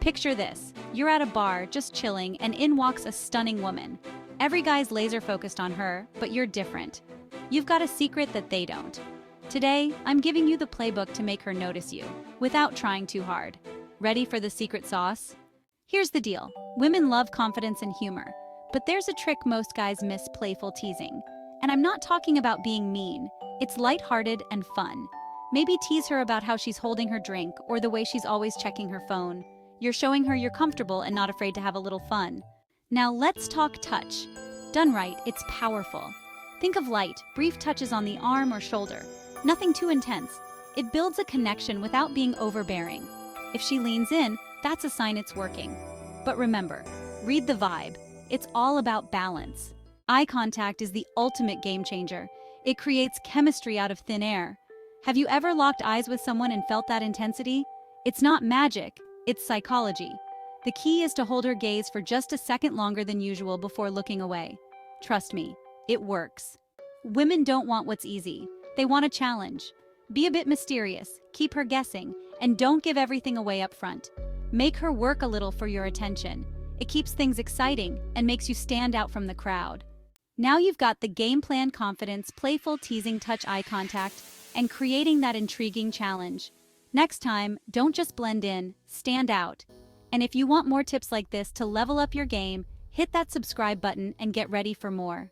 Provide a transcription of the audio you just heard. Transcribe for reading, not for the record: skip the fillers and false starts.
Picture this. You're at a bar, just chilling, and in walks a stunning woman. Every guy's laser focused on her, but you're different. You've got a secret that they don't. Today, I'm giving you the playbook to make her notice you, without trying too hard. Ready for the secret sauce? Here's the deal. Women love confidence and humor, but there's a trick most guys miss: playful teasing. And I'm not talking about being mean. It's lighthearted and fun. Maybe tease her about how she's holding her drink or the way she's always checking her phone. You're showing her you're comfortable and not afraid to have a little fun. Now let's talk touch. Done right, it's powerful. Think of light, brief touches on the arm or shoulder. Nothing too intense. It builds a connection without being overbearing. If she leans in, that's a sign it's working. But remember, read the vibe. It's all about balance. Eye contact is the ultimate game changer. It creates chemistry out of thin air. Have you ever locked eyes with someone and felt that intensity? It's not magic, it's psychology. The key is to hold her gaze for just a second longer than usual before looking away. Trust me, it works. Women don't want what's easy. They want a challenge. Be a bit mysterious, keep her guessing, and don't give everything away up front. Make her work a little for your attention. It keeps things exciting and makes you stand out from the crowd. Now you've got the game plan: confidence, playful teasing, touch, eye contact, and creating that intriguing challenge. Next time, don't just blend in, stand out. And if you want more tips like this to level up your game, hit that subscribe button and get ready for more.